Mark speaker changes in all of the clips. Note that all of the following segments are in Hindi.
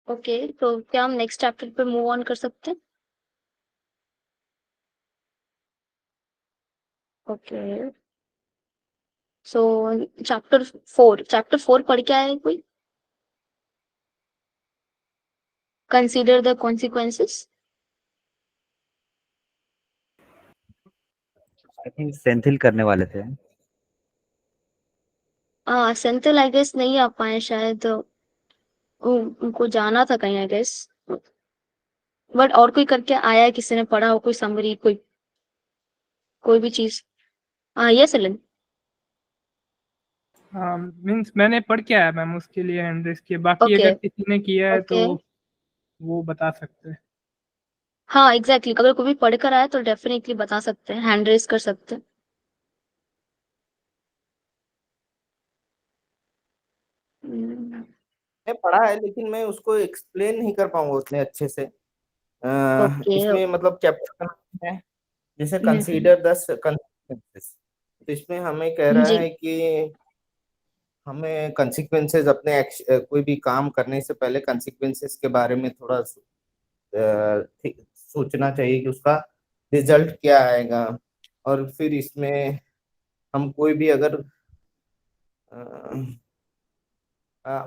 Speaker 1: ओके, तो क्या हम नेक्स्ट चैप्टर पे मूव ऑन कर सकते हैं? ओके, सो चैप्टर 4 पढ़ के आया है कोई? Consider the consequences.
Speaker 2: I think Senthil करने वाले थे।
Speaker 1: सेंथिल आई गेस नहीं आ पाए शायद, उनको जाना था कहीं आई गेस। बट और कोई करके आया है, किसी ने पढ़ा हो, कोई समरी, कोई भी चीज? Yes Elon.
Speaker 3: हाँ मीन्स मैंने पढ़ के आया मैम उसके लिए हैंड्रेस के, बाकी
Speaker 1: ओके
Speaker 3: अगर किसी ने किया है तो
Speaker 1: ओके,
Speaker 3: वो बता सकते हैं।
Speaker 1: हाँ एग्जैक्टली, अगर कोई भी पढ़ कर आया तो डेफिनेटली बता सकते हैं, हैंड रेस कर सकते हैं। हम्म,
Speaker 4: मैं पढ़ा है लेकिन मैं उसको एक्सप्लेन नहीं कर पाऊंगा उतने अच्छे से।
Speaker 1: ओके।
Speaker 4: इसमें मतलब चैप्टर का नाम है जैसे
Speaker 1: हम्म,
Speaker 4: कंसीडर 10 consequences। तो इसमें हमें कह रहा
Speaker 1: जी।
Speaker 4: है कि हमें कंसिक्वेंसेस कोई भी काम करने से पहले कंसिक्वेंसेस के बारे में थोड़ा सोचना चाहिए कि उसका रिजल्ट क्या आएगा। और फिर इसमें हम कोई भी अगर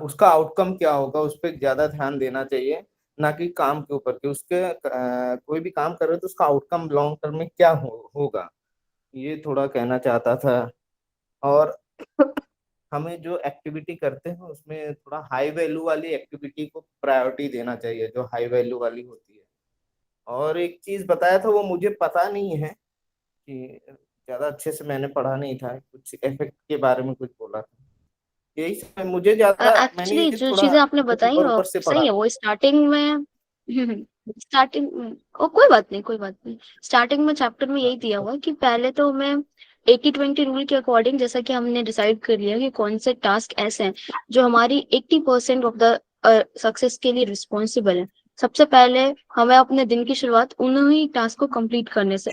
Speaker 4: उसका आउटकम क्या होगा उस पर ज्यादा ध्यान देना चाहिए, ना कि काम के ऊपर कि कोई भी काम कर रहे हो तो उसका आउटकम लॉन्ग टर्म में क्या होगा। ये थोड़ा कहना चाहता था। और हमें जो एक्टिविटी करते हैं उसमें थोड़ा हाई वैल्यू वाली एक्टिविटी को प्रायोरिटी देना चाहिए, जो हाई वैल्यू वाली होती है। और एक चीज बताया था वो मुझे पता नहीं है कि ज्यादा अच्छे से मैंने पढ़ा नहीं था, कुछ इफेक्ट के बारे में कुछ बोला था। यही सब मुझे ज्यादा, मैंने
Speaker 1: एक्चुअली
Speaker 4: ये
Speaker 1: जो
Speaker 4: थोड़ा
Speaker 1: चीजें आपने बताई
Speaker 4: ऊपर ऊपर से
Speaker 1: सही
Speaker 4: पढ़ा।
Speaker 1: है, वो स्टार्टिंग में स्टार्टिंग में कोई बात नहीं, कोई बात नहीं। स्टार्टिंग में चैप्टर में यही दिया हुआ है कि पहले तो मैं 80-20 रूल के अकॉर्डिंग, जैसा कि हमने डिसाइड कर लिया कि कौन से टास्क ऐसे हैं जो हमारी 80% ऑफ द सक्सेस के लिए रिस्पॉन्सिबल है। सबसे पहले हमें अपने दिन की शुरुआत उन्हीं टास्क को कंप्लीट करने से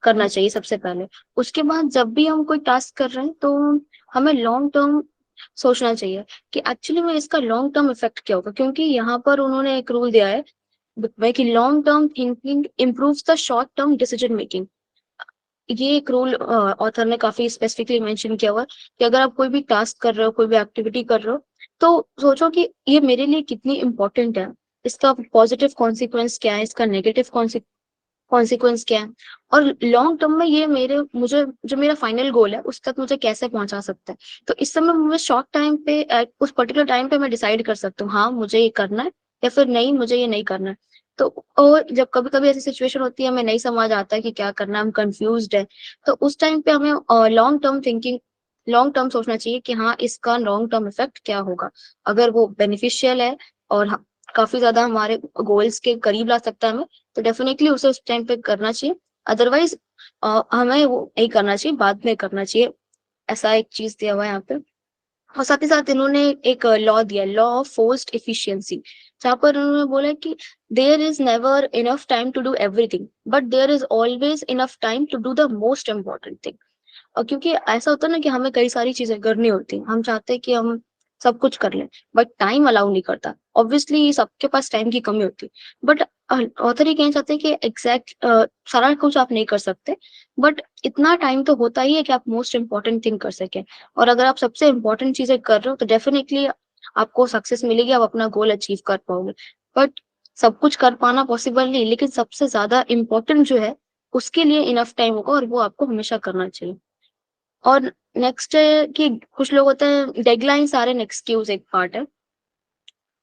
Speaker 1: करना चाहिए सबसे पहले। उसके बाद जब भी हम कोई टास्क कर रहे हैं तो हमें लॉन्ग टर्म सोचना चाहिए कि एक्चुअली में इसका लॉन्ग टर्म इफेक्ट क्या होगा, क्योंकि यहाँ पर उन्होंने एक रूल दिया है वह कि long term thinking improves the short term decision making. ये एक रूल ऑथर ने काफी स्पेसिफिकली मेंशन किया हुआ है कि अगर आप कोई भी टास्क कर रहे हो, कोई भी एक्टिविटी कर रहे हो, तो सोचो कि ये मेरे लिए कितनी इंपॉर्टेंट है, इसका पॉजिटिव कॉन्सिक्वेंस क्या है, इसका नेगेटिव कॉन्सिक्वेंस क्या है, और लॉन्ग टर्म में ये मेरे मुझे जो मेरा फाइनल गोल है उस तक मुझे कैसे पहुंचा सकता है। तो इस समय मुझे शॉर्ट टाइम पे उस पर्टिकुलर टाइम पे मैं डिसाइड कर सकता हूँ, हाँ मुझे ये करना है या फिर नहीं मुझे ये नहीं करना है। तो और जब कभी कभी ऐसी सिचुएशन होती है, हमें नहीं समझ आता है कि क्या करना है, हम कंफ्यूज्ड है, तो उस टाइम पे हमें लॉन्ग टर्म सोचना चाहिए कि हाँ इसका लॉन्ग टर्म इफेक्ट क्या होगा। अगर वो बेनिफिशियल है और काफी ज्यादा हमारे गोल्स के करीब ला सकता है हमें, तो डेफिनेटली उसे उस टाइम पे करना चाहिए। अदरवाइज हमें वो नहीं करना चाहिए, बाद में करना चाहिए। ऐसा एक चीज दिया हुआ है यहाँ पे। और साथ ही साथ इन्होंने एक लॉ दिया, लॉ ऑफ फोर्स्ड एफिशिएंसी, जहाँ पर उन्होंने बोला कि there is never enough time to do everything, but there is always enough time to do the most important thing. और क्योंकि ऐसा होता है ना कि हमें कई सारी चीजें करनी होती हैं, हम चाहते हैं कि हम सब कुछ कर लें, बट टाइम अलाउ नहीं करता। ऑब्वियसली सबके पास टाइम की कमी होती है, बट ऑथर ये कहना चाहते हैं कि एग्जैक्ट सारा कुछ आप नहीं कर सकते, बट इतना टाइम तो होता ही है कि आप मोस्ट इम्पोर्टेंट थिंग कर सकें। और अगर आप सबसे इम्पोर्टेंट चीजें कर रहे हो तो डेफिनेटली आपको सक्सेस मिलेगी, आप अपना गोल अचीव कर पाओगे। बट सब कुछ कर पाना पॉसिबल नहीं, लेकिन सबसे ज्यादा इम्पोर्टेंट जो है उसके लिए इनफ टाइम होगा, और वो आपको हमेशा करना चाहिए। और नेक्स्ट है कि कुछ लोग होते हैं डेडलाइंस आर एन एक्सक्यूज, एक पार्ट है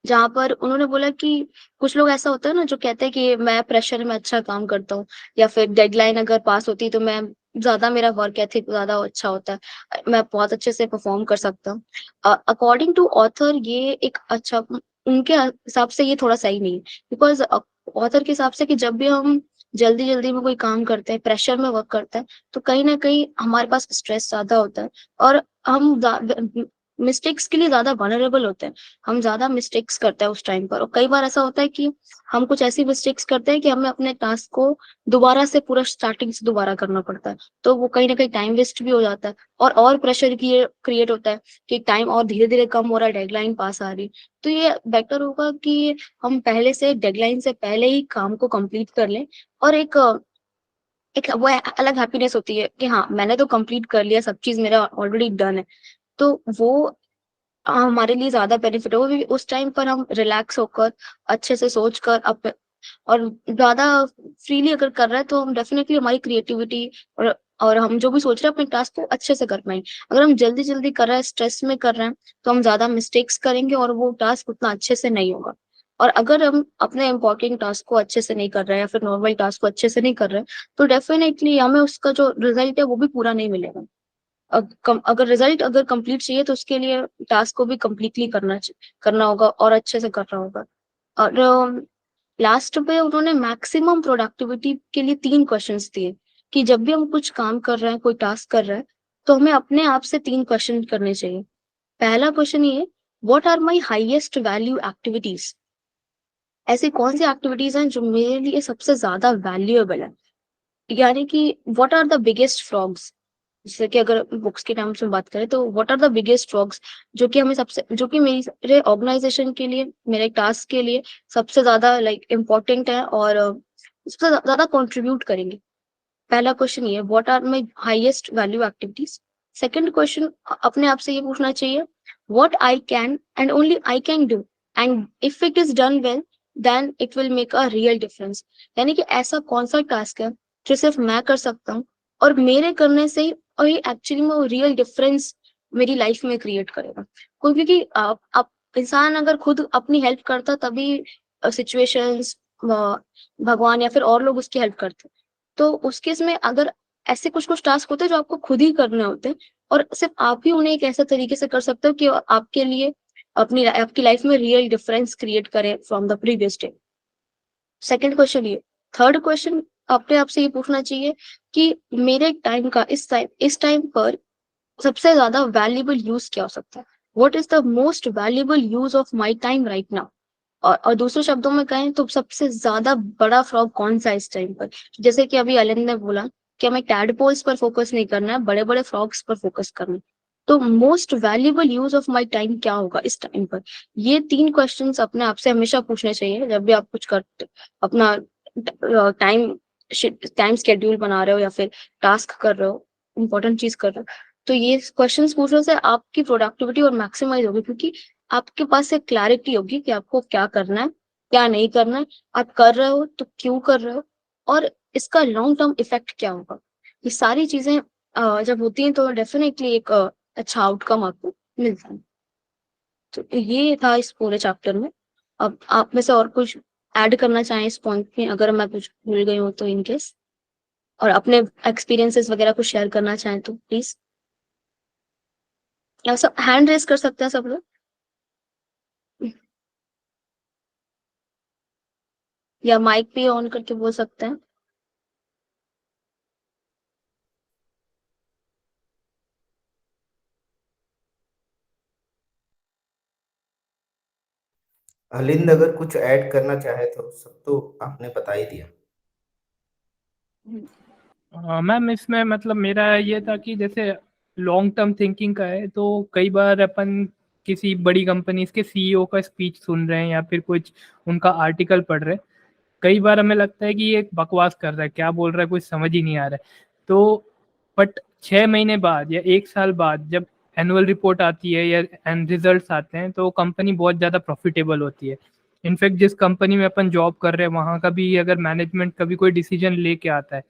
Speaker 1: जहां पर उन्होंने बोला कि कुछ लोग ऐसा होता है ना जो कहते हैं कि मैं प्रेशर में अच्छा काम करता हूँ, या फिर डेडलाइन अगर पास होती है तो मैं ज्यादा, मेरा वर्क एथिक ज्यादा अच्छा होता है, मैं बहुत अच्छे से परफॉर्म कर सकता हूँ। अकॉर्डिंग टू ऑथर ये एक अच्छा, उनके हिसाब से ये थोड़ा सही नहीं है, बिकॉज ऑथर के हिसाब से कि जब भी हम जल्दी जल्दी में कोई काम करते हैं, प्रेशर में वर्क करते हैं, तो कहीं ना कहीं हमारे पास स्ट्रेस ज्यादा होता है, और हम मिस्टेक्स के लिए ज्यादा वनरेबल होते हैं, हम ज्यादा मिस्टेक्स करते हैं उस टाइम पर। और कई बार ऐसा होता है कि हम कुछ ऐसी मिस्टेक्स करते हैं कि हमें अपने टास्क को दोबारा से पूरा स्टार्टिंग से दोबारा करना पड़ता है, तो वो कहीं ना कहीं टाइम वेस्ट भी हो जाता है और प्रेशर क्रिएट होता है कि टाइम और धीरे धीरे कम हो रहा है, डेडलाइन पास आ रही। तो ये बेटर होगा कि हम पहले से डेडलाइन से पहले ही काम को कंप्लीट कर लें, और एक वो अलग हैप्पीनेस होती है कि हाँ मैंने तो कंप्लीट कर लिया, सब चीज मेरा ऑलरेडी डन है। तो वो हमारे लिए ज्यादा बेनिफिट होगा, क्योंकि उस टाइम पर हम रिलैक्स होकर अच्छे से सोच कर और ज्यादा फ्रीली अगर कर रहे हैं तो हम डेफिनेटली हमारी क्रिएटिविटी और हम जो भी सोच रहे हैं अपने टास्क को अच्छे से कर पाएंगे। अगर हम जल्दी जल्दी कर रहे हैं, स्ट्रेस में कर रहे हैं, तो हम ज्यादा मिस्टेक्स करेंगे और वो टास्क उतना अच्छे से नहीं होगा। और अगर हम अपने इम्पोर्टेंट टास्क को अच्छे से नहीं कर रहे हैं या फिर नॉर्मल टास्क को अच्छे से नहीं कर रहे हैं, तो डेफिनेटली हमें उसका जो रिजल्ट है वो भी पूरा नहीं मिलेगा। अगर रिजल्ट अगर कंप्लीट चाहिए तो उसके लिए टास्क को भी कंप्लीटली करना होगा और अच्छे से करना होगा। और लास्ट पे उन्होंने मैक्सिमम प्रोडक्टिविटी के लिए 3 क्वेश्चंस दिए कि जब भी हम कुछ काम कर रहे हैं, कोई टास्क कर रहे हैं, तो हमें अपने आप से 3 क्वेश्चन करने चाहिए। पहला क्वेश्चन ये, what are my highest value activities? ऐसी कौन सी एक्टिविटीज हैं जो मेरे लिए सबसे ज्यादा वैल्यूएबल है? यानी कि what are the biggest frogs? जैसे कि अगर बुक्स के टर्म्स में बात करें तो what are the biggest frogs जो कि मेरे ऑर्गेनाइजेशन के लिए, मेरे टास्क के लिए सबसे ज्यादा इम्पोर्टेंट है और सबसे ज्यादा कंट्रीब्यूट करेंगे। पहला क्वेश्चन ये, what are my highest value activities. Second question अपने आप से ये पूछना चाहिए, what I can and only I can do, and if it is done well then it will make a real difference. यानी कि ऐसा कौन सा टास्क है जो सिर्फ मैं कर सकता हूँ और मेरे करने से ही और ये एक्चुअली में वो रियल डिफरेंस मेरी लाइफ में क्रिएट करेगा। क्योंकि आप इंसान अगर खुद अपनी हेल्प करता तभी सिचुएशंस, भगवान या फिर और लोग उसकी हेल्प करते। तो उस केस में अगर ऐसे कुछ कुछ टास्क होते हैं जो आपको खुद ही करने होते हैं और सिर्फ आप ही उन्हें एक ऐसे तरीके से कर सकते हो कि आपके लिए आपकी लाइफ में रियल डिफरेंस क्रिएट करें from the previous day. Second question ये। थर्ड क्वेश्चन अपने आप से ये पूछना चाहिए कि मेरे टाइम का इस टाइम पर सबसे ज्यादा वैल्यूएबल यूज क्या हो सकता है? What is the most valuable use of my time right now? और दूसरे शब्दों में कहें तो सबसे ज्यादा बड़ा फ्रॉग कौन सा है इस टाइम पर? जैसे कि अभी अलिंद ने बोला कि हमें टैडपोल्स पर फोकस नहीं करना है, बड़े बड़े फ्रॉग्स पर फोकस करना है। तो most valuable use of my time क्या होगा इस टाइम पर? ये 3 क्वेश्चंस अपने आप से हमेशा पूछने चाहिए जब भी आप कुछ करते, अपना टाइम टाइम स्केड्यूल बना रहे हो या फिर टास्क कर रहे हो, इंपॉर्टेंट चीज कर रहे हो। तो ये क्वेश्चंस पूछने से आपकी प्रोडक्टिविटी और मैक्सिमाइज होगी, क्योंकि आपके पास एक क्लैरिटी होगी कि आपको क्या करना है, क्या नहीं करना है, आप कर रहे हो तो क्यों कर रहे हो, और इसका लॉन्ग टर्म इफेक्ट क्या होगा। ये सारी चीजें जब होती हैं तो डेफिनेटली एक अच्छा आउटकम आपको मिलता है। तो ये था इस पूरे चैप्टर में। अब आप में से और कुछ ऐड करना चाहें इस पॉइंट में, अगर मैं कुछ भूल गई हूँ तो इन केस, और अपने एक्सपीरियंसेस वगैरह कुछ शेयर करना चाहें तो प्लीज। या सब हैंड रेज कर सकते हैं सब लोग, या माइक भी ऑन करके बोल सकते हैं।
Speaker 4: अलिंद अगर कुछ ऐड करना चाहे तो सब तो आपने बता ही दिया।
Speaker 3: मैम इसमें मतलब मेरा ये था कि जैसे लॉन्ग टर्म थिंकिंग का है, तो कई बार अपन किसी बड़ी कंपनीज के सीईओ का स्पीच सुन रहे हैं या फिर कुछ उनका आर्टिकल पढ़ रहे हैं, कई बार हमें लगता है कि ये बकवास कर रहा है, क्या बोल रहा है कुछ समझ ही नहीं आ रहा है। तो बट 6 महीने बाद या 1 साल बाद जब एनुअल रिपोर्ट आती है या एंड रिजल्ट्स आते हैं तो कंपनी बहुत ज़्यादा प्रॉफिटेबल होती है। इनफैक्ट जिस कंपनी में अपन जॉब कर रहे हैं वहाँ का भी अगर मैनेजमेंट कभी कोई डिसीजन लेके आता है,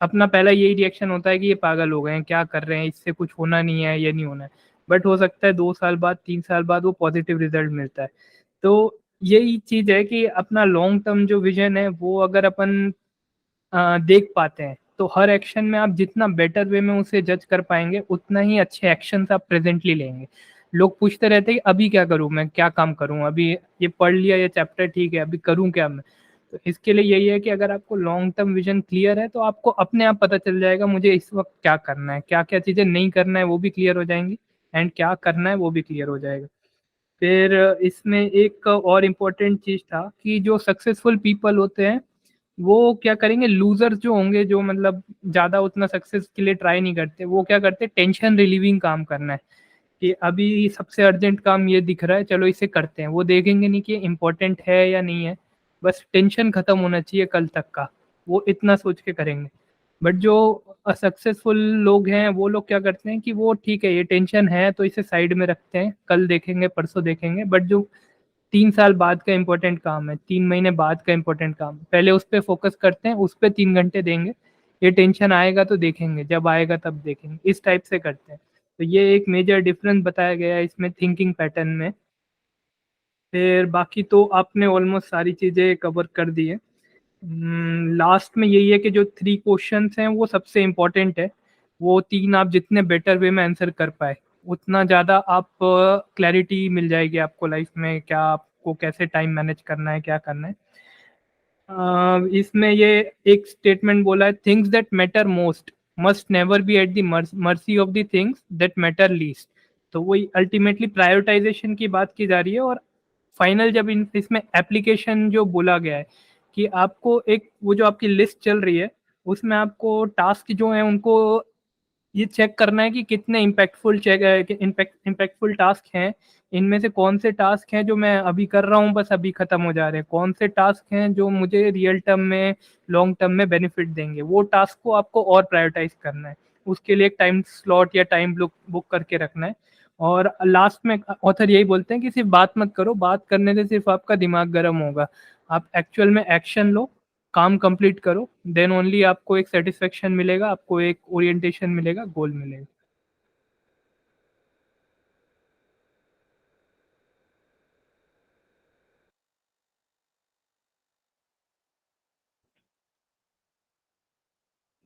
Speaker 3: अपना पहला यही रिएक्शन होता है कि ये पागल हो गए हैं, क्या कर रहे हैं, इससे कुछ होना नहीं है, ये नहीं होना है। बट हो सकता है 2 साल बाद 3 साल बाद वो पॉजिटिव रिजल्ट मिलता है। तो यही चीज़ है कि अपना लॉन्ग टर्म जो विजन है वो अगर अपन देख पाते हैं तो हर एक्शन में आप जितना बेटर वे में उसे जज कर पाएंगे उतना ही अच्छे एक्शन आप प्रेजेंटली लेंगे। लोग पूछते रहते हैं कि अभी क्या करूं, मैं क्या काम करूं, अभी ये पढ़ लिया ये चैप्टर ठीक है, अभी करूं क्या मैं। तो इसके लिए यही है कि अगर आपको लॉन्ग टर्म विजन क्लियर है तो आपको अपने आप पता चल जाएगा मुझे इस वक्त क्या करना है, क्या क्या चीज़ें नहीं करना है वो भी क्लियर हो जाएंगी। एंड क्या करना है वो भी क्लियर हो जाएगा। फिर इसमें एक और इम्पोर्टेंट चीज़ था कि जो सक्सेसफुल पीपल होते हैं वो क्या करेंगे, लूजर्स जो होंगे, जो मतलब ज़्यादा उतना सक्सेस के लिए ट्राई नहीं करते, वो क्या करते, टेंशन रिलीविंग काम करना है कि अभी सबसे अर्जेंट काम ये दिख रहा है, चलो इसे करते हैं। वो देखेंगे नहीं कि इम्पोर्टेंट है या नहीं है, बस टेंशन खत्म होना चाहिए कल तक का, वो इतना सोच के करेंगे। बट जो असक्सेसफुल लोग हैं वो लोग क्या करते हैं कि वो ठीक है, ये टेंशन है तो इसे साइड में रखते हैं, कल देखेंगे, परसों देखेंगे। बट जो 3 साल बाद का इम्पोर्टेंट काम है, 3 महीने बाद का इम्पोर्टेंट काम, पहले उस पर फोकस करते हैं, उस पर 3 घंटे देंगे। ये टेंशन आएगा तो देखेंगे, जब आएगा तब देखेंगे, इस टाइप से करते हैं। तो ये एक मेजर डिफरेंस बताया गया है इसमें थिंकिंग पैटर्न में। फिर बाकी तो आपने ऑलमोस्ट सारी चीज़ें कवर कर दी है। लास्ट में यही है कि जो 3 क्वेश्चंस हैं वो सबसे इम्पोर्टेंट है। वो 3 आप जितने बेटर वे में आंसर कर पाए, उतना ज़्यादा आप क्लैरिटी मिल जाएगी आपको लाइफ में, क्या आपको कैसे टाइम मैनेज करना है, क्या करना है। इसमें ये एक स्टेटमेंट बोला है, things that matter most must never be at the mercy of the things that matter least. तो वही अल्टीमेटली प्रायोरिटाइजेशन की बात की जा रही है। और फाइनल जब इसमें एप्लीकेशन जो बोला गया है कि आपको एक वो जो आपकी लिस्ट चल रही है उसमें आपको टास्क जो है उनको ये चेक करना है कि कितने इम्पैक्टफुल टास्क हैं, इनमें से कौन से टास्क हैं जो मैं अभी कर रहा हूँ बस अभी खत्म हो जा रहे हैं, कौन से टास्क हैं जो मुझे रियल टर्म में लॉन्ग टर्म में बेनिफिट देंगे, वो टास्क को आपको और प्रायोरिटाइज करना है। उसके लिए एक टाइम स्लॉट या टाइम बुक करके रखना है। और लास्ट में ऑथर यही बोलते हैं कि सिर्फ बात मत करो, बात करने से सिर्फ आपका दिमाग गर्म होगा, आप एक्चुअल में एक्शन लो, काम कंप्लीट करो, देन ओनली आपको एक सेटिस्फेक्शन मिलेगा, आपको एक ओरिएंटेशन मिलेगा, गोल मिलेगा।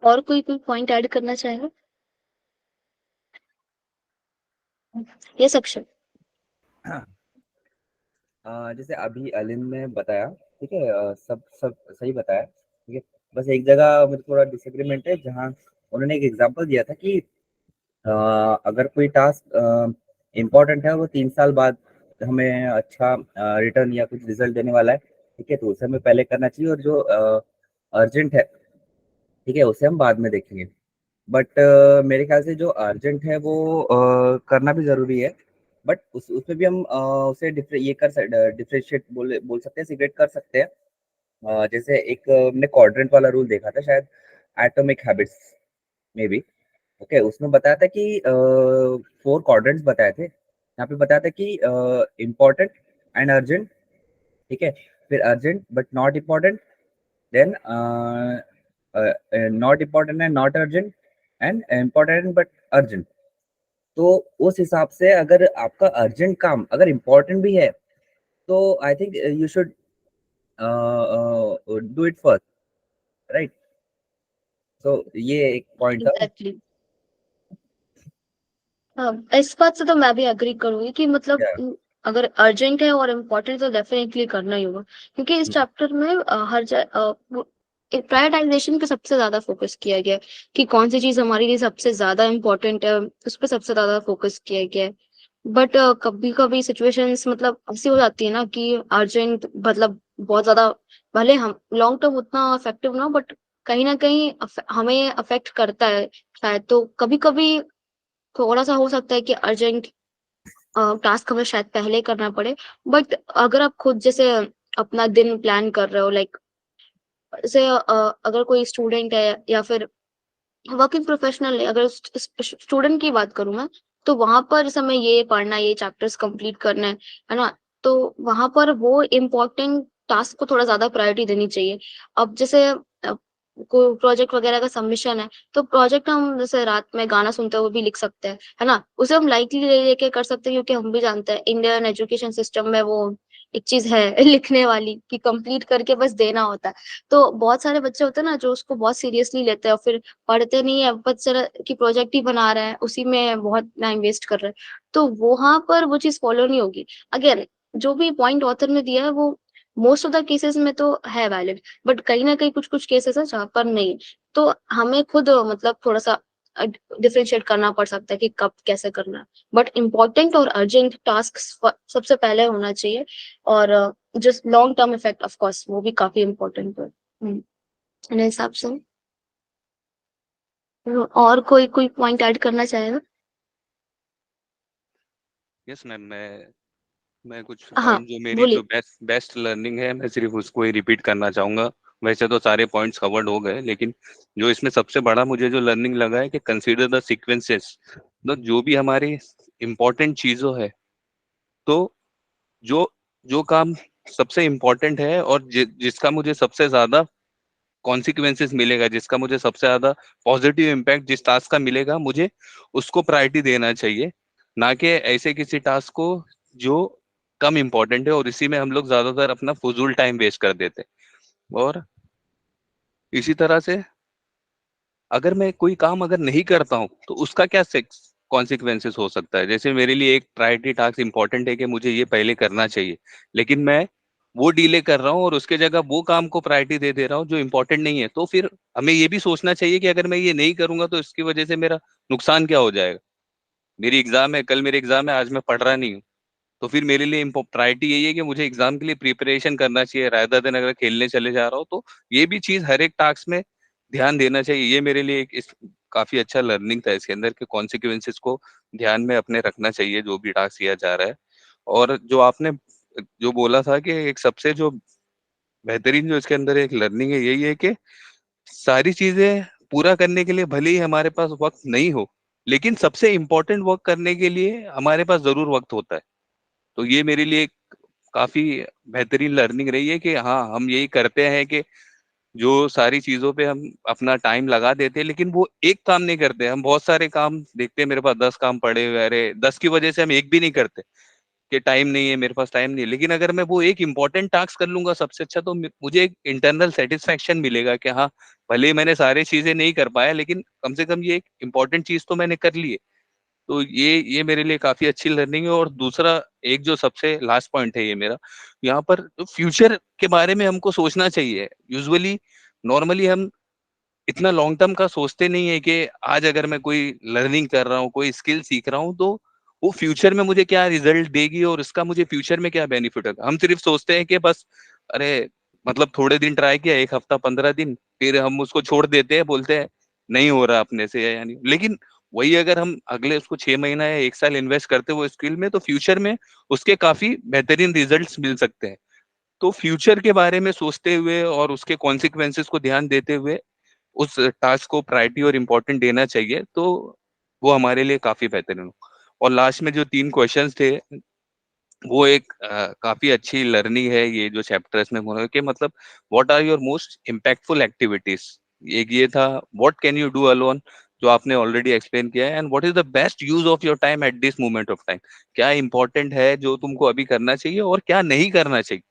Speaker 1: और कोई पॉइंट ऐड करना चाहेगा? ये सक्षम।
Speaker 2: जैसे अभी अलिन ने बताया, ठीक है, सब सब सही बताया, ठीक है। बस एक जगह मुझे थोड़ा डिसएग्रीमेंट है, जहाँ उन्होंने एक एग्जांपल दिया था कि अगर कोई टास्क इम्पोर्टेंट है, वो 3 साल बाद हमें अच्छा रिटर्न या कुछ रिजल्ट देने वाला है, ठीक है, तो उसे हमें पहले करना चाहिए, और जो अर्जेंट है, ठीक है, उसे हम बाद में देखेंगे। बट मेरे ख्याल से जो अर्जेंट है वो करना भी जरूरी है, बट उसमें भी हम उसे डिफरेंशिएट बोल सकते हैं, सीक्रेट कर सकते हैं। जैसे एक हमने क्वाड्रेंट वाला रूल देखा था शायद, एटॉमिक हैबिट्स में भी, ओके, उसमें बताया था कि 4 क्वाड्रेंट्स बताए थे। यहाँ पे बताया था कि इम्पोर्टेंट एंड अर्जेंट, ठीक है, फिर urgent but not important, then not important and not urgent, and important but urgent. तो उस हिसाब से अगर आपका अर्जेंट काम अगर इम्पोर्टेंट भी है, तो I think you should do it first, right. तो ये एक पॉइंट था।
Speaker 1: एग्जैक्टली। हाँ, इस बात से तो मैं भी एग्री करूंगी कि मतलब
Speaker 2: Yeah.
Speaker 1: अगर अर्जेंट है और इम्पोर्टेंट तो डेफिनेटली करना ही होगा, क्योंकि इस चैप्टर में प्रायोरिटाइजेशन पे सबसे ज्यादा फोकस किया गया है कि कौन सी चीज हमारे लिए सबसे ज्यादा इम्पोर्टेंट है, उस पर सबसे ज्यादा फोकस किया गया है। बट कभी कभी सिचुएशंस मतलब ऐसी हो जाती है ना कि अर्जेंट मतलब बहुत ज्यादा, भले हम लॉन्ग टर्म उतना इफेक्टिव ना हो, बट कहीं ना कहीं हमें अफेक्ट करता है शायद। तो कभी कभी थोड़ा सा हो सकता है कि अर्जेंट टास्क हमें शायद पहले करना पड़े। बट अगर आप खुद जैसे अपना दिन प्लान कर रहे हो, लाइक जैसे अगर कोई स्टूडेंट है या फिर वर्किंग प्रोफेशनल है, अगर स्टूडेंट की बात करूं मैं, तो वहां पर जैसे हमें ये पढ़ना है, ये चैप्टर्स कंप्लीट करना है ना, तो वहां पर वो इम्पोर्टेंट टास्क को थोड़ा ज्यादा प्रायोरिटी देनी चाहिए। अब जैसे कोई प्रोजेक्ट वगैरह का सबमिशन है, तो प्रोजेक्ट हम जैसे रात में गाना सुनते हुए भी लिख सकते हैं, है ना, उसे हम लाइटली ले लेके कर सकते हैं, क्योंकि हम भी जानते हैं इंडियन एजुकेशन सिस्टम में वो एक चीज है लिखने वाली कि कंप्लीट करके बस देना होता है। तो बहुत सारे बच्चे होते हैं ना जो उसको बहुत सीरियसली लेते हैं और फिर पढ़ते नहीं है, बस जरा की प्रोजेक्ट ही बना रहे हैं, उसी में बहुत टाइम वेस्ट कर रहे हैं। तो वहां पर वो चीज फॉलो नहीं होगी। अगेन, जो भी पॉइंट ऑथर ने दिया है वो मोस्ट ऑफ द केसेस में तो है वैलिड, बट कहीं ना कहीं कुछ कुछ केसेस है जहाँ पर नहीं। तो हमें खुद मतलब थोड़ा सा डिफरेंशिएट करना पड़ सकता है कि कब कैसे करना है, बट इम्पोर्टेंट और अर्जेंट टास्क सबसे पहले होना चाहिए, और जो long term effect of course वो भी काफी इम्पोर्टेंट है मेरे हिसाब से। और कोई पॉइंट ऐड करना चाहेगा?
Speaker 5: यस मैम, मैं कुछ
Speaker 1: हाँ
Speaker 5: पॉइंट जो मेरी
Speaker 1: बोलिए।
Speaker 5: जो बेस्ट लर्निंग है, मैं सिर्फ उसको ही रिपीट करना चाहूंगा। वैसे तो सारे पॉइंट्स कवर्ड हो गए, लेकिन जो इसमें सबसे बड़ा मुझे जो लर्निंग लगा है कि कंसीडर द सीक्वेंसेस। तो जो भी हमारी इम्पोर्टेंट चीजों है, तो जो जो काम सबसे इम्पोर्टेंट है और जिसका मुझे सबसे ज्यादा कॉन्सिक्वेंसेस मिलेगा, जिसका मुझे सबसे ज्यादा पॉजिटिव इम्पैक्ट जिस टास्क का मिलेगा, मुझे उसको प्रायोरिटी देना चाहिए, ना कि ऐसे किसी टास्क को जो कम इम्पोर्टेंट है और इसी में हम लोग ज्यादातर अपना फजूल टाइम वेस्ट कर देते हैं। और इसी तरह से अगर मैं कोई काम अगर नहीं करता हूँ तो उसका क्या कॉन्सिक्वेंसेस हो सकता है। जैसे मेरे लिए एक प्रायोरिटी टास्क इंपॉर्टेंट है कि मुझे ये पहले करना चाहिए, लेकिन मैं वो डिले कर रहा हूँ और उसके जगह वो काम को प्रायोरिटी दे रहा हूँ जो इम्पोर्टेंट नहीं है। तो फिर हमें ये भी सोचना चाहिए कि अगर मैं ये नहीं करूंगा तो इसकी वजह से मेरा नुकसान क्या हो जाएगा। मेरी एग्जाम है, कल मेरे एग्जाम है, आज मैं पढ़ रहा नहीं हूँ, तो फिर मेरे लिए प्रायोरिटी यही है कि मुझे एग्जाम के लिए प्रिपरेशन करना चाहिए, रादर देन अगर खेलने चले जा रहा हूँ। तो ये भी चीज हर एक टास्क में ध्यान देना चाहिए। ये मेरे लिए काफी अच्छा लर्निंग था इसके अंदर के कॉन्सिक्वेंसेस को ध्यान में अपने रखना चाहिए जो भी टास्क किया जा रहा है। और जो आपने जो बोला था कि एक सबसे जो बेहतरीन जो इसके अंदर एक लर्निंग है, यही है कि सारी चीजें पूरा करने के लिए भले ही हमारे पास वक्त नहीं हो, लेकिन सबसे इम्पोर्टेंट वर्क करने के लिए हमारे पास जरूर वक्त होता है। तो ये मेरे लिए काफी बेहतरीन लर्निंग रही है कि हाँ, हम यही करते हैं कि जो सारी चीजों पे हम अपना टाइम लगा देते हैं, लेकिन वो एक काम नहीं करते। हम बहुत सारे काम देखते हैं, मेरे पास 10 काम पड़े हुए, अरे 10 की वजह से हम एक भी नहीं करते कि टाइम नहीं है, मेरे पास टाइम नहीं है। लेकिन अगर मैं वो एक इंपॉर्टेंट टास्क कर लूंगा सबसे अच्छा, तो मुझे एक इंटरनल सेटिस्फेक्शन मिलेगा कि हाँ, भले ही मैंने सारी चीजें नहीं कर पाया, लेकिन कम से कम ये एक इंपॉर्टेंट चीज तो मैंने कर ली है। तो ये मेरे लिए काफी अच्छी लर्निंग है। और दूसरा एक जो सबसे लास्ट पॉइंट है ये मेरा, यहाँ पर फ्यूचर के बारे में हमको सोचना चाहिए। यूजुअली नॉर्मली हम इतना लॉन्ग टर्म का सोचते नहीं है कि आज अगर मैं कोई लर्निंग कर रहा हूँ, कोई स्किल सीख रहा हूँ, तो वो फ्यूचर में मुझे क्या रिजल्ट देगी और इसका मुझे फ्यूचर में क्या बेनिफिट होगा। हम सिर्फ सोचते हैं कि बस अरे मतलब थोड़े दिन ट्राई किया, एक हफ्ता 15 दिन, फिर हम उसको छोड़ देते हैं, बोलते हैं नहीं हो रहा अपने से, यानी। लेकिन वही अगर हम अगले उसको 6 महीना या 1 साल इन्वेस्ट करते वो स्किल में, तो फ्यूचर में उसके काफी बेहतरीन रिजल्ट्स मिल सकते हैं। तो फ्यूचर के बारे में सोचते हुए और उसके कॉन्सिक्वेंसेस को ध्यान देते हुए उस टास्क को प्रायोरिटी और इम्पोर्टेंट देना चाहिए, तो वो हमारे लिए काफी बेहतरीन हो। और लास्ट में जो 3 क्वेश्चंस थे, वो एक काफी अच्छी लर्निंग है ये जो चैप्टर्स में बोला कि मतलब what are your most impactful activities. एक ये था what can you do alone, जो आपने ऑलरेडी एक्सप्लेन किया है। And what is the best use of your time at this moment of time, क्या इंपॉर्टेंट है जो तुमको अभी करना चाहिए और क्या नहीं करना चाहिए।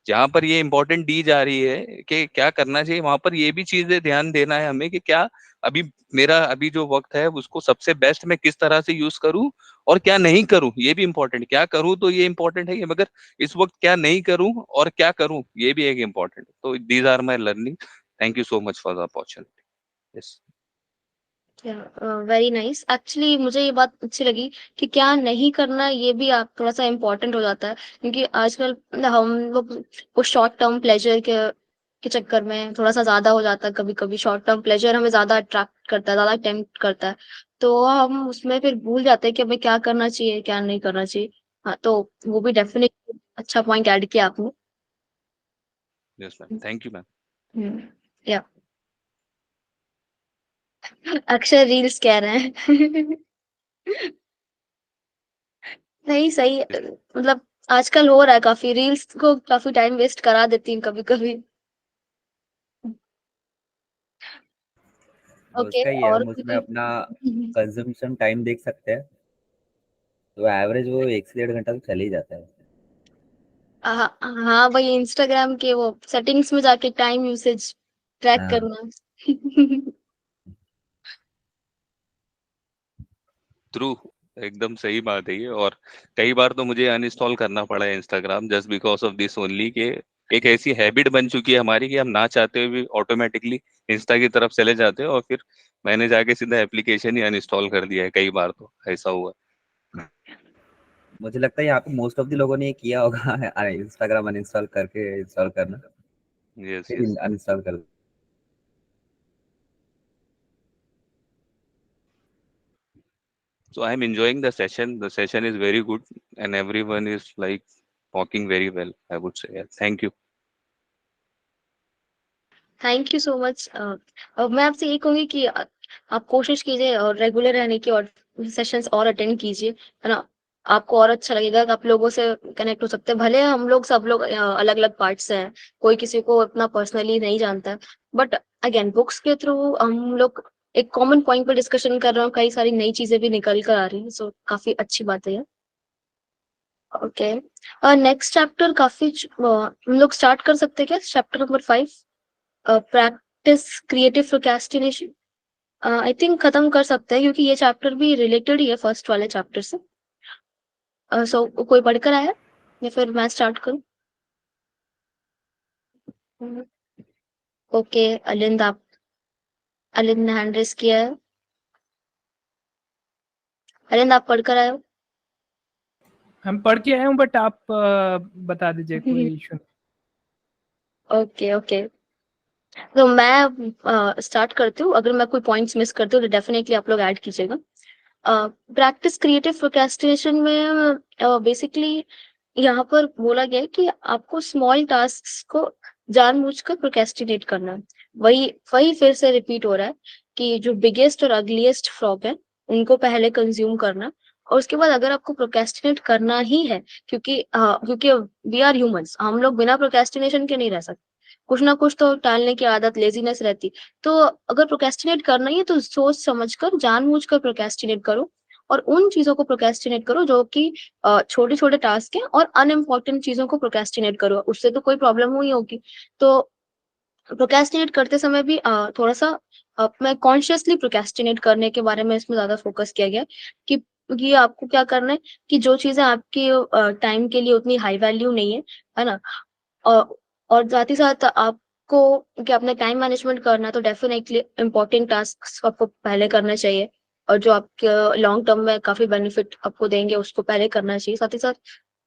Speaker 5: जहां पर ये इंपॉर्टेंट दी जा रही है कि क्या करना चाहिए, वहां पर ये भी चीजें ध्यान देना है हमें कि क्या अभी मेरा अभी जो वक्त है उसको सबसे बेस्ट मैं किस तरह से यूज करूं और क्या नहीं करूं। ये भी इंपॉर्टेंट, क्या करूं तो ये इंपॉर्टेंट है, मगर इस वक्त क्या नहीं करूं और क्या करूं ये भी एक इंपॉर्टेंट। तो these are my learning. Thank you so much for the opportunity. Yes.
Speaker 1: Very nice. Actually मुझे ये बात अच्छी लगी कि क्या नहीं करना ये भी आप थोड़ा सा इम्पोर्टेंट हो जाता है, क्योंकि आजकल हम लोग वो शॉर्ट टर्म प्लेजर के चक्कर में थोड़ा सा ज्यादा हो जाता है। कभी कभी शॉर्ट टर्म प्लेजर हमें ज्यादा अट्रैक्ट करता है, ज्यादा टेम्प्ट करता है, तो हम उसमें फिर भूल जाते हैं कि हमें क्या करना चाहिए क्या नहीं करना चाहिए। हाँ, तो वो भी डेफिनेटली अच्छा पॉइंट ऐड किया आपने।
Speaker 5: Yes ma'am, thank you ma'am.
Speaker 1: या अक्षर रील्स कह रहे हैं। नहीं सही मतलब आजकल हो रहा है, काफी रील्स को काफी टाइम वेस्ट करा देती हूँ कभी कभी।
Speaker 2: तो
Speaker 1: ओके,
Speaker 2: उसका ये
Speaker 1: और
Speaker 2: हम उसमें
Speaker 1: कोई?
Speaker 2: अपना कंजम्पशन टाइम देख सकते हैं, तो एवरेज वो 1 से 1.5 घंटा तो चल ही जाता है।
Speaker 1: हाँ हाँ, भाई इंस्टाग्राम के वो सेटिंग्स में जाके टाइम यूसेज ट्रैक
Speaker 2: हाँ।
Speaker 1: करना।
Speaker 5: ट्रू, एकदम सही बात है ये। और कई बार तो मुझे अनइंस्टॉल करना पड़ा है Instagram just because of this only, के एक ऐसी हैबिट बन चुकी है हमारी कि हम ना चाहते हुए भी ऑटोमेटिकली इंस्टा की तरफ चले जाते हैं और फिर मैंने जाके सीधा एप्लीकेशन ही अनइंस्टॉल कर दिया है, कई बार तो ऐसा हुआ।
Speaker 2: मुझे लगता है यहाँ पे मोस्ट ऑफ द लोगों ने ये किया होगा, इंस्टाग्राम अनइंस्टॉल करके इंस्टॉल करना,
Speaker 5: यस
Speaker 2: फिर
Speaker 5: यस।
Speaker 2: अनइंस्टॉल कर।
Speaker 5: So I'm enjoying the session. The session is very good, and everyone is like talking very well, I would say. Yeah, thank you.
Speaker 1: Thank you so much. मैं आपसे ये कहूंगी कि आप कोशिश कीजिए और रेगुलर रहने की, और सेशंस और अटेंड कीजिए, है ना। आपको और अच्छा लगेगा कि आप लोगों से कनेक्ट हो सकते हैं। भले हम लोग सब लोग अलग अलग पार्ट से हैं, कोई किसी को इतना पर्सनली नहीं जानता है, बट अगेन बुक्स के थ्रू हम लोग एक कॉमन पॉइंट पर डिस्कशन कर रहे हैं, कई सारी नई चीजें भी निकल कर आ रही हैं, सो काफी अच्छी बात है ये। ओके, नेक्स्ट चैप्टर काफी हम लोग स्टार्ट कर सकते हैं क्या? Chapter number 5, practice creative procrastination. I think खत्म कर सकते हैं, क्योंकि ये चैप्टर भी रिलेटेड ही है फर्स्ट वाले चैप्टर से। सो कोई पढ़कर आया या फिर मैं स्टार्ट करूं? ओके, अलिंद ने हैंड रेस किया है। अलिंद, आप पढ़कर आए हो?
Speaker 3: हम पढ़ के आए हूँ, बट आप बता दीजिए, कोई इशू नहीं।
Speaker 1: ओके ओके, तो मैं स्टार्ट करती हूँ। अगर मैं कोई पॉइंट्स मिस करती हूँ तो डेफिनेटली आप लोग ऐड कीजिएगा। प्रैक्टिस क्रिएटिव प्रोक्रेस्टिनेशन में बेसिकली यहाँ पर बोला गया है कि आपको स्मॉल टास्क्स को जानबूझकर प्रोक्रेस्टिनेट करना है। वही वही फिर से रिपीट हो रहा है कि जो बिगेस्ट और अगलीस्ट फ्रॉग है उनको पहले कंज्यूम करना, और उसके बाद अगर आपको प्रोक्रेस्टिनेट करना ही है, क्योंकि वी आर ह्यूमंस, हम लोग बिना प्रोक्रेस्टिनेशन के नहीं रह सकते। कुछ ना कुछ तो टालने की आदत, लेजीनेस रहती। तो अगर प्रोक्रेस्टिनेट करना ही है तो सोच समझकर जानबूझकर प्रोक्रेस्टिनेट करो, और उन चीजों को प्रोक्रेस्टिनेट करो जो कि छोटे छोटे टास्क हैं, और अनइम्पोर्टेंट चीजों को प्रोक्रेस्टिनेट करो, उससे तो कोई प्रॉब्लम हुई होगी। तो प्रोक्रेस्टिनेट करते समय भी थोड़ा सा मैं कॉन्शियसली प्रोक्रेस्टिनेट करने के बारे में इसमें ज्यादा फोकस किया गया कि ये आपको क्या करना है कि जो चीजें आपकी टाइम के लिए उतनी हाई वैल्यू नहीं है ना, अ, और साथ ही साथ आपको कि अपने टाइम मैनेजमेंट करना है, तो डेफिनेटली इम्पोर्टेंट टास्क आपको पहले करना चाहिए, और जो आपके लॉन्ग टर्म में काफी बेनिफिट आपको देंगे उसको पहले करना चाहिए। साथ ही साथ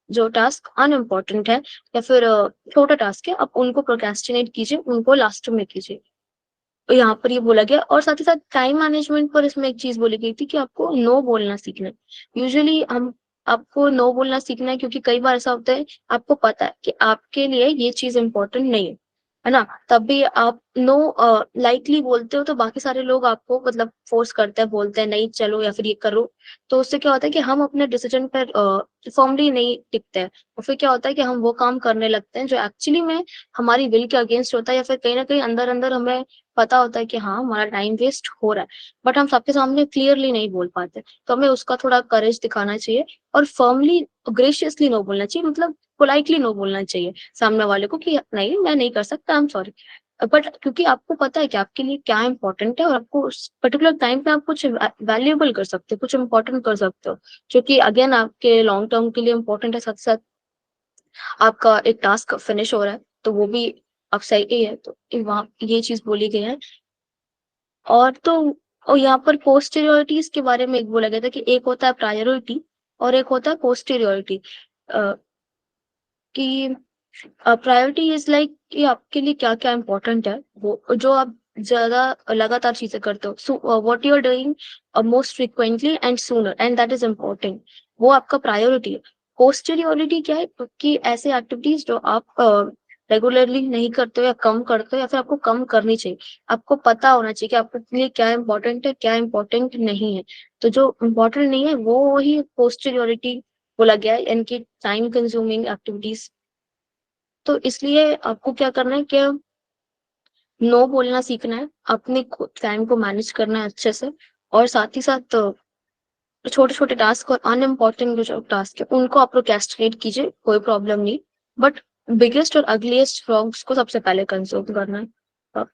Speaker 1: जो टास्क अनइम्पोर्टेंट है या फिर छोटा टास्क है, आप उनको प्रोक्रेस्टिनेट कीजिए, उनको लास्ट में कीजिए। तो यहाँ पर ये बोला गया, और साथ ही साथ टाइम मैनेजमेंट पर इसमें एक चीज बोली गई थी कि आपको नो बोलना सीखना है। यूजुअली हम आपको नो बोलना सीखना है, क्योंकि कई बार ऐसा होता है आपको पता है कि आपके लिए ये चीज इम्पोर्टेंट नहीं है ना, तब भी आप नो लाइटली बोलते हो, तो बाकी सारे लोग आपको मतलब फोर्स करते हैं, बोलते हैं नहीं चलो या फिर ये करो। तो उससे क्या होता है कि हम अपने डिसीजन पर फॉर्मली नहीं टिकते हैं, और फिर क्या होता है कि हम वो काम करने लगते हैं जो एक्चुअली में हमारी विल के अगेंस्ट होता है, या फिर कहीं ना कहीं अंदर अंदर हमें पता होता है कि हाँ हमारा टाइम वेस्ट हो रहा है, बट हम सबके सामने क्लियरली नहीं बोल पाते। तो हमें उसका थोड़ा करेज दिखाना चाहिए, और फर्मली ग्रेशियसली नो बोलना चाहिए, मतलब पोलाइटली नो बोलना चाहिए सामने वाले को कि नहीं मैं नहीं कर सकता, आई एम सॉरी। बट क्योंकि आपको पता है कि आपके लिए क्या इंपॉर्टेंट है, और आपको उस पर्टिकुलर टाइम पे आप कुछ वैल्यूएबल कर सकते हो, कुछ इंपॉर्टेंट कर सकते हो, जो कि अगेन आपके लॉन्ग टर्म के लिए इंपॉर्टेंट है। साथ साथ आपका एक टास्क फिनिश हो रहा है, तो वो भी अब सही है। तो वहाँ ये चीज बोली गई है। और तो और यहाँ पर पोस्टेरियोरिटीज के बारे में एक बोला गया था कि एक होता है प्रायोरिटी और एक होता है पोस्टेरियोरिटी। कि प्रायोरिटी इज लाइक कि आपके लिए क्या क्या इंपॉर्टेंट है, वो जो आप ज्यादा लगातार चीजें करते हो, so what you are doing most frequently and sooner, and that is important, वो आपका प्रायोरिटी है। पोस्टेरियोरिटी क्या है कि ऐसे एक्टिविटीज जो आप रेगुलरली नहीं करते हो या कम करते हो, या फिर आपको कम करनी चाहिए। आपको पता होना चाहिए कि आपके लिए क्या इंपॉर्टेंट है, क्या इंपॉर्टेंट नहीं है। तो जो इम्पोर्टेंट नहीं है वो ही पोस्टेरियोरिटी बोला गया है, यानी कि टाइम कंज्यूमिंग एक्टिविटीज। तो इसलिए आपको क्या करना है कि नो बोलना सीखना है, अपने टाइम को मैनेज करना है अच्छे से, और साथ ही साथ छोटे छोटे टास्क और अनइम्पोर्टेंट जो टास्क है उनको आप प्रोक्रेस्टिनेट कीजिए, कोई प्रॉब्लम नहीं। बट बिगेस्ट और अगलीस्ट फ्रॉग्स को सबसे पहले कंज्यूम करना है।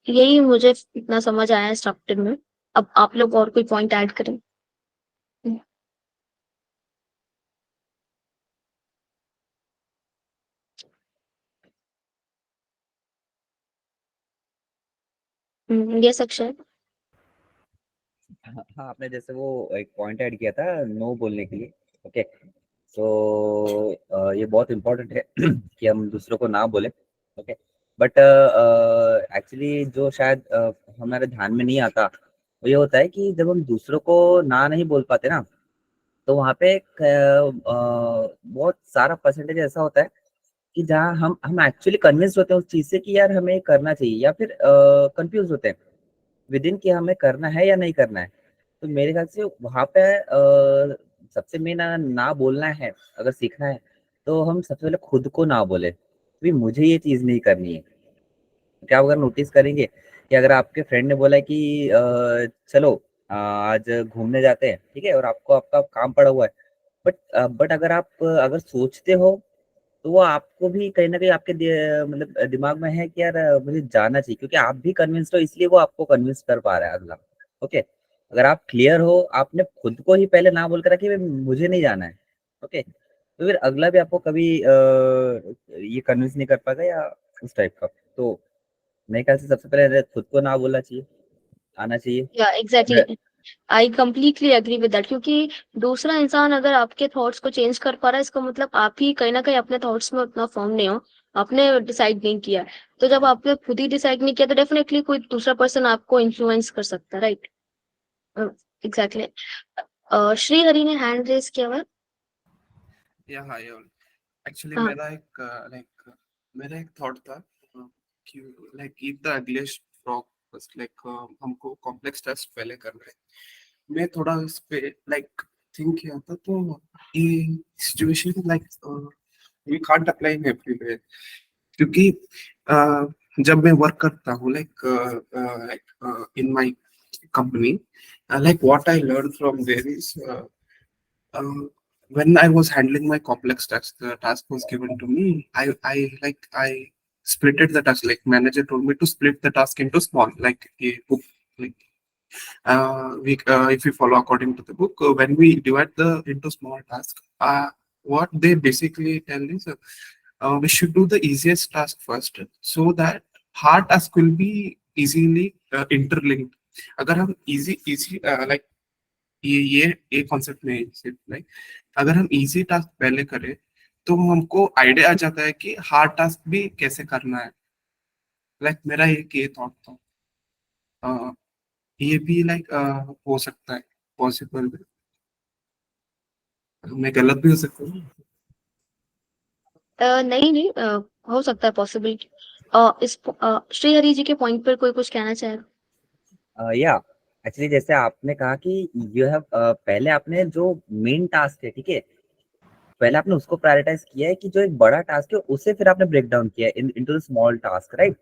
Speaker 1: यही मुझे इतना समझ आया है इस चैप्टर में। अब आप लोग और कोई पॉइंट ऐड करें। ये सेक्शन
Speaker 2: हाँ हाँ, आपने जैसे वो एक पॉइंट ऐड किया था नो बोलने के लिए। ओके, तो ये बहुत इम्पोर्टेंट है कि हम दूसरों को ना बोले। ओके, बट एक्चुअली जो शायद हमारे ध्यान में नहीं आता वो ये होता है कि जब हम दूसरों को ना नहीं बोल पाते ना, तो वहाँ पे एक बहुत सारा परसेंटेज ऐसा होता है कि जहाँ हम एक्चुअली कन्विंस होते हैं उस चीज से कि यार हमें करना चाहिए, या फिर कंफ्यूज होते हैं विद इन कि हमें करना है या नहीं करना है। तो मेरे ख्याल से वहाँ पे सबसे मेन ना बोलना है, अगर सीखना है तो हम सबसे पहले खुद को ना बोले भी मुझे ये चीज नहीं करनी है। क्या आप अगर नोटिस करेंगे कि अगर आपके फ्रेंड ने बोला है कि चलो आज घूमने जाते हैं, ठीक है, और आपको आपका काम पड़ा हुआ है, बट अगर आप अगर सोचते हो तो वो आपको भी कहीं ना कहीं आपके मतलब दिमाग में है कि यार मुझे जाना चाहिए, क्योंकि आप भी कन्विंस्ड हो इसलिए वो आपको कन्विंस कर पा रहा है अगला। ओके, अगर आप क्लियर हो, आपने खुद को ही पहले ना बोल कर रखी मुझे नहीं जाना है, ओके, तो फिर अगला भी आपको कभी ये कन्विंस नहीं कर पाएगा या उस टाइप का। तो मेरे ख्याल से सबसे पहले खुद को ना बोलना चाहिए, आना चाहिए।
Speaker 1: या exactly, I completely agree with that, क्योंकि दूसरा इंसान अगर आपके थॉट्स को चेंज कर पा रहा है, इसका मतलब आप ही कहीं ना कहीं अपने थॉट्स में उतना फर्म नहीं हो, आपने डिसाइड नहीं किया। तो जब आपने खुद ही डिसाइड नहीं किया तो डेफिनेटली कोई दूसरा पर्सन आपको इन्फ्लुएंस कर सकता है, राइट? एग्जैक्टली। श्री हरि ने हैंड रेस किया हुआ है।
Speaker 6: या हाय ऑल। एक्चुअली
Speaker 1: हाँ,
Speaker 6: मेरा एक थॉट था कि like eat the ugliest frog first, like हमको कॉम्प्लेक्स टेस्ट पहले करना है। मैं थोड़ा इस पे लाइक थिंक किया था, तो ये situation like we can't apply in everywhere, क्योंकि जब मैं वर्क करता हूँ like in my company, like what I learned from there is when I was handling my complex tasks, the task was given to me. I splitted the task. Like manager told me to split the task into small, like a book. Like if we follow according to the book, when we divide the into small tasks, what they basically tell is we should do the easiest task first, so that hard task will be easily interlinked. अगर हम इजी लाइक ये कॉन्सेप्ट में सिर्फ लाइक अगर हम इजी टास्क पहले करें तो हमको आइडिया आ जाता है कि हार्ड टास्क भी कैसे करना है। लाइक मेरा एक ये थॉट था, ये भी लाइक हो सकता है, पॉसिबल है, मैं गलत भी हो सकता हूँ।
Speaker 1: नहीं नहीं, हो सकता है पॉसिबल। श्री हरि जी के पॉइंट पर कोई कुछ कहना चाहेगा?
Speaker 2: या एक्चुअली जैसे आपने कहा कि यू हैव पहले आपने जो मेन टास्क है, ठीक है, पहले आपने उसको प्रायोरिटाइज किया है कि जो एक बड़ा टास्क है उसे फिर आपने ब्रेक डाउन किया है into the small task, right?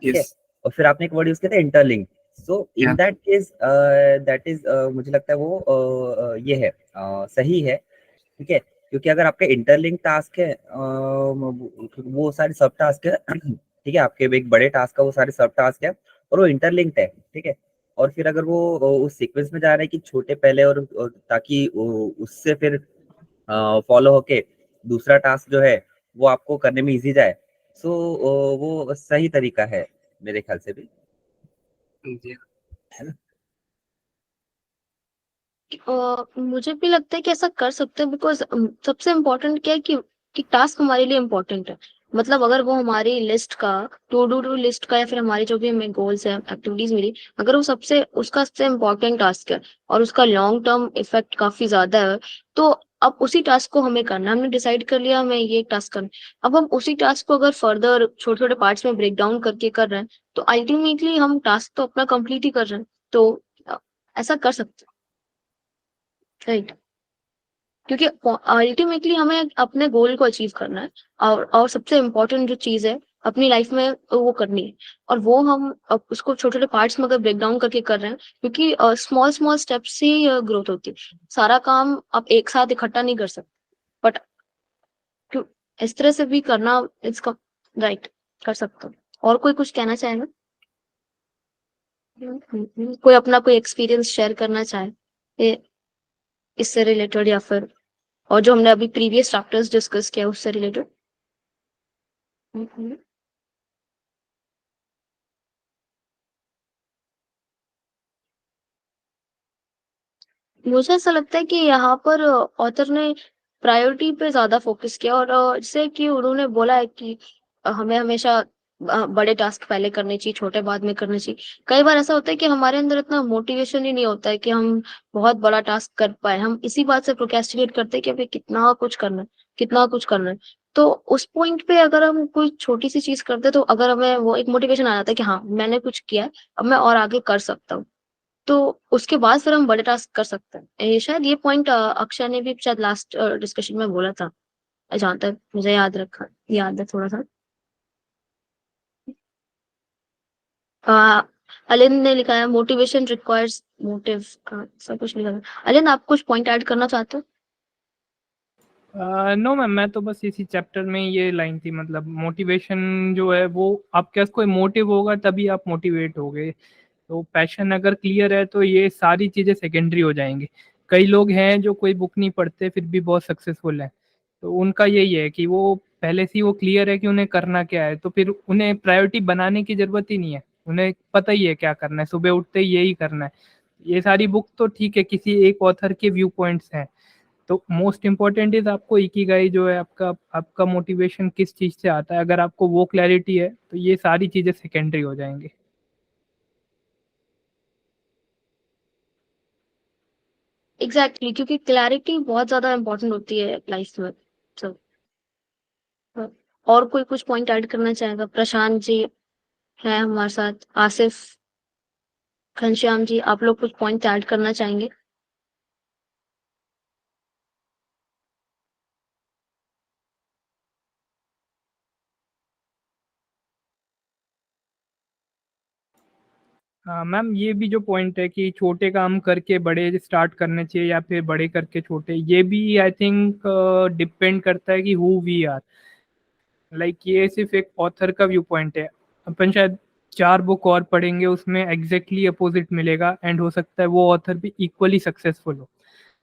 Speaker 2: ठीक है,
Speaker 6: यस,
Speaker 2: और फिर आपने एक वर्ड यूज किया था इंटरलिंक। सो इन
Speaker 6: या
Speaker 2: दैट इज मुझे लगता है वो ये है, सही है, ठीक है, क्योंकि अगर आपके इंटरलिंक टास्क है वो सारे सब टास्क है ठीक है, आपके एक बड़े टास्क का वो सारे सब टास्क है और वो इंटरलिंक्ड है, ठीक है, और फिर अगर वो उस सीक्वेंस में जा रहे हैं कि छोटे पहले और ताकि उससे फिर फॉलो होके दूसरा टास्क जो है वो आपको करने में इजी जाए, सो वो सही तरीका है मेरे ख्याल से भी, है ना?
Speaker 1: मुझे भी लगता है कि ऐसा कर सकते हैं, बिकॉज सबसे इम्पोर्टेंट क्या है कि टास्क हमारे लिए इम्पोर्टेंट है। मतलब अगर वो हमारी लिस्ट का, टू डू लिस्ट का, या फिर हमारी जो भी हमें गोल्स है, एक्टिविटीज मिली, अगर वो उसका सबसे इम्पोर्टेंट टास्क है और उसका लॉन्ग टर्म इफेक्ट काफी ज्यादा है, तो अब उसी टास्क को हमें करना है। हमने डिसाइड कर लिया हमें ये टास्क करना है। अब हम उसी टास्क को अगर फर्दर छोटे छोटे पार्ट्स में ब्रेक डाउन करके कर रहे हैं, तो अल्टीमेटली हम टास्क तो अपना कंप्लीट ही कर रहे हैं। तो ऐसा कर सकते हैं, राइट? क्योंकि अल्टीमेटली हमें अपने गोल को अचीव करना है, और सबसे इम्पोर्टेंट जो चीज है अपनी लाइफ में वो करनी है। और वो हम अब उसको छोटे छोटे पार्ट्स में अगर ब्रेक डाउन करके कर रहे हैं, क्योंकि स्मॉल स्मॉल स्टेप्स से ही ग्रोथ होती है। सारा काम आप एक साथ इकट्ठा नहीं कर सकते, बट क्यों इस तरह से भी करना, इसका राइट, कर सकते हो। और कोई कुछ कहना चाहेगा? कोई अपना कोई एक्सपीरियंस शेयर करना चाहे ये इससे रिलेटेड, या फिर और जो हमने अभी प्रीवियस चैप्टर्स डिस्कस किया उससे रिलेटेड? मुझे ऐसा लगता है कि यहाँ पर ऑथर ने प्रायोरिटी पे ज़्यादा फ़ोकस किया और जैसे कि उन्होंने बोला है कि हमें हमेशा बड़े टास्क पहले करने चाहिए, छोटे बाद में करने चाहिए। कई बार ऐसा होता है कि हमारे अंदर इतना मोटिवेशन ही नहीं होता है कि हम बहुत बड़ा टास्क कर पाएँ। हम इसी बात से प्रोक्रेस्टिनेट करते हैं कि अभी कितना कुछ करना है, कितना कुछ करना है। तो उस पॉइंट पे अगर हम कोई छोटी-सी चीज़ करते हैं तो अगर हमें वो एक मोटिवेशन आ जाता है कि हाँ, मैंने कुछ किया है, अब मैं और आगे कर सकता हूँ। तो उसके बाद फिर हम बड़े टास्क कर सकते हैं। शायद ये पॉइंट अक्षय ने भी शायद लास्ट डिस्कशन में बोला था, जहाँ तक मुझे याद है थोड़ा-सा। अ, अलिन ने लिखा है मोटिवेशन रिक्वायर्स मोटिव ऐसा कुछ लिखा है। अलिन आप कुछ पॉइंट ऐड करना चाहते हो?
Speaker 3: नो मैम, मैं तो बस इसी चैप्टर में ये लाइन थी, मतलब मोटिवेशन जो है वो आपके पास कोई मोटिव होगा तभी आप मोटिवेट होगे। तो पैशन अगर क्लियर है तो ये सारी चीज़ें सेकेंडरी हो जाएंगी। कई लोग हैं जो कोई बुक नहीं पढ़ते फिर भी बहुत सक्सेसफुल हैं, तो उनका यही है कि वो पहले से ही वो क्लियर है कि उन्हें करना क्या है, तो फिर उन्हें प्रायोरिटी बनाने की ज़रूरत ही नहीं है। उन्हें पता ही है क्या करना है, सुबह उठते ही यही करना है। ये सारी बुक तो ठीक है, किसी एक ऑथर के व्यू पॉइंट्स हैं। तो मोस्ट इम्पोर्टेंट इज आपको इकिगाई जो है, आपका आपका मोटिवेशन किस चीज़ से आता है। अगर आपको वो क्लैरिटी है तो ये सारी चीज़ें सेकेंडरी हो जाएंगी।
Speaker 1: एग्ज़ैक्टली क्योंकि क्लैरिटी बहुत ज़्यादा इम्पोर्टेंट होती है लाइफ में। तो और कोई कुछ पॉइंट ऐड करना चाहेगा? प्रशांत जी हैं हमारे साथ, आसिफ, घनश्याम जी, आप लोग कुछ पॉइंट ऐड करना चाहेंगे?
Speaker 3: हाँ मैम, ये भी जो पॉइंट है कि छोटे काम करके बड़े स्टार्ट करने चाहिए या फिर बड़े करके छोटे, ये भी आई थिंक डिपेंड करता है कि हु वी आर। लाइक ये सिर्फ एक ऑथर का व्यू पॉइंट है। अपन शायद 4 बुक और पढ़ेंगे, उसमें एग्जैक्टली अपोजिट मिलेगा, एंड हो सकता है वो ऑथर भी इक्वली सक्सेसफुल हो।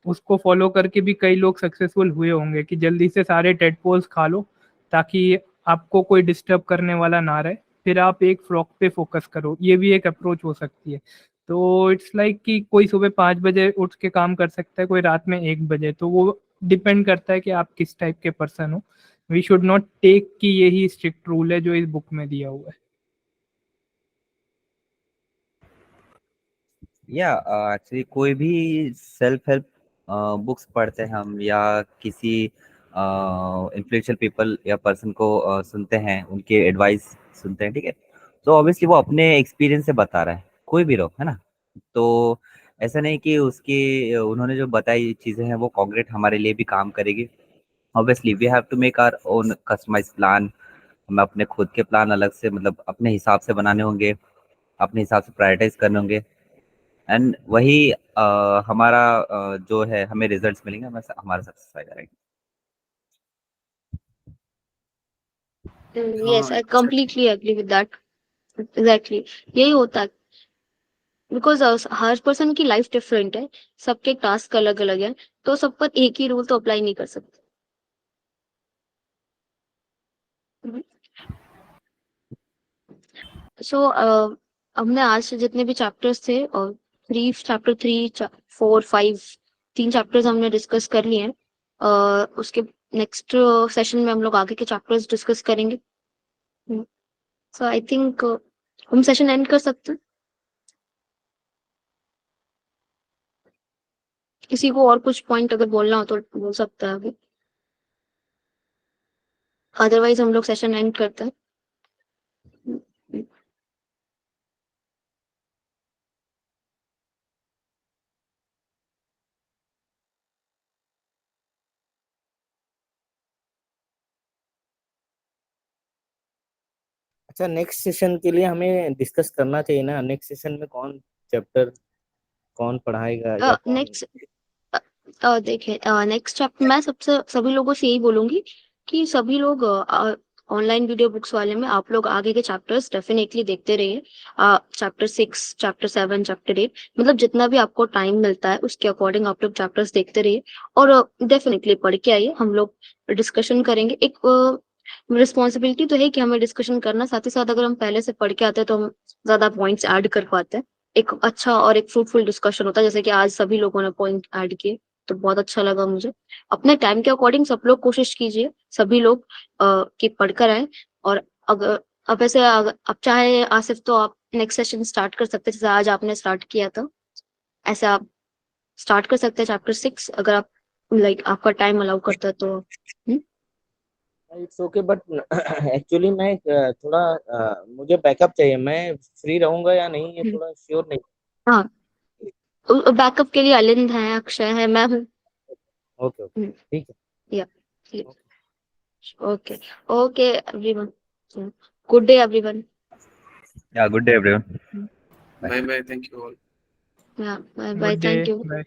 Speaker 3: उसको फॉलो करके भी कई लोग सक्सेसफुल हुए होंगे कि जल्दी से सारे टेडपोल्स खा लो ताकि आपको कोई डिस्टर्ब करने वाला ना रहे, फिर आप एक फ्रॉक पे फोकस करो। ये भी एक अप्रोच हो सकती है। तो इट्स लाइक कि कोई सुबह 5 बजे उठ के काम कर सकता है, कोई रात में 1 बजे, तो वो डिपेंड करता है कि आप किस टाइप के पर्सन हो। वी शुड नॉट टेक कि यही स्ट्रिक्ट रूल है जो इस बुक में दिया हुआ है।
Speaker 2: या एक्चुअली कोई भी सेल्फ हेल्प बुक्स पढ़ते हैं हम, या किसी इन्फ्लुएंशियल पीपल या पर्सन को सुनते हैं, उनके एडवाइस सुनते हैं, ठीक है, तो ऑब्वियसली वो अपने एक्सपीरियंस से बता रहा है, कोई भी रहो, है ना। तो ऐसा नहीं कि उसकी उन्होंने जो बताई चीज़ें हैं वो कॉन्क्रीट हमारे लिए भी काम करेगी। Obviously we have to make our own customize plan. हमें अपने खुद के प्लान अलग से, मतलब अपने हिसाब से बनाने होंगे, अपने हिसाब से प्रायोरिटाइज करने होंगे, एंड वही हमारा जो है हमें रिजल्ट्स मिलेंगे, हमें हमारा सक्सेस आएगा, राइट।
Speaker 1: यस,
Speaker 6: हाँ
Speaker 1: I completely agree with that. Exactly यही होता है बिकॉज़ हर पर्सन की लाइफ डिफरेंट है, सबके टास्क अलग-अलग हैं, तो सब पर एक ही रूल तो अप्लाई नहीं कर सकते। सो हमने आज से जितने भी चैप्टर्स थे और चैप्टर 3 4 5 3 चैप्टर्स हमने डिस्कस कर लिए हैं। उसके नेक्स्ट सेशन में हम लोग आगे के चैप्टर्स डिस्कस करेंगे। सो आई थिंक हम सेशन एंड कर सकते हैं। किसी को और कुछ पॉइंट अगर बोलना हो तो बोल सकता है अभी, अदरवाइज हम लोग सेशन एंड करते हैं।
Speaker 4: अच्छा, नेक्स्ट सेशन के लिए हमें डिस्कस करना चाहिए ना, नेक्स्ट सेशन में कौन चैप्टर कौन पढ़ाएगा या कौन।
Speaker 1: नेक्स्ट देखिए, नेक्स्ट चैप्टर मैं सबसे सभी लोगों से यही बोलूंगी कि सभी लोग ऑनलाइन वीडियो बुक्स वाले में आप लोग आगे के चैप्टर्स डेफिनेटली देखते रहिए। चैप्टर 6 चैप्टर 7 चैप्टर 8, मतलब जितना भी आपको टाइम मिलता है उसके अकॉर्डिंग आप लोग चैप्टर्स देखते रहिए और डेफिनेटली पढ़ के आइए। हम लोग डिस्कशन करेंगे। एक रिस्पॉन्सिबिलिटी तो है कि हमें डिस्कशन करना, साथ ही साथ अगर हम पहले से पढ़ के आते हैं तो हम ज्यादा पॉइंट्स ऐड कर पाते हैं। एक अच्छा और एक फ्रूटफुल डिस्कशन होता है, जैसे कि आज सभी लोगों ने पॉइंट ऐड किए, तो बहुत अच्छा लगा मुझे। अपने टाइम के अकॉर्डिंग सब लोग कोशिश कीजिए, सभी लोग कि पढ़कर आए। और अगर अब ऐसे अब चाहे आसिफ तो आप नेक्स्ट सेशन स्टार्ट कर सकते हैं, जैसे आज आपने स्टार्ट किया था, ऐसे आप स्टार्ट कर सकते हैं चैप्टर 6 अगर आप लाइक आपका टाइम अलाउ करता है तो।
Speaker 4: इट्स ओके, बट एक्चुअली मैं थोड़ा मुझे बैकअप चाहिए, मैं फ्री रहूंगा या नहीं ये थोड़ा श्योर नहीं।
Speaker 1: हाँ, बैकअप के लिए अलिंद है, अक्षय है, मैं हूँ।
Speaker 4: ओके ओके, ठीक है।
Speaker 1: या okay okay everyone, good day everyone.
Speaker 2: Yeah, good day everyone.
Speaker 6: Bye bye. Thank you all.
Speaker 1: या bye
Speaker 3: good
Speaker 1: bye,
Speaker 3: day,
Speaker 1: thank you.
Speaker 3: Bye.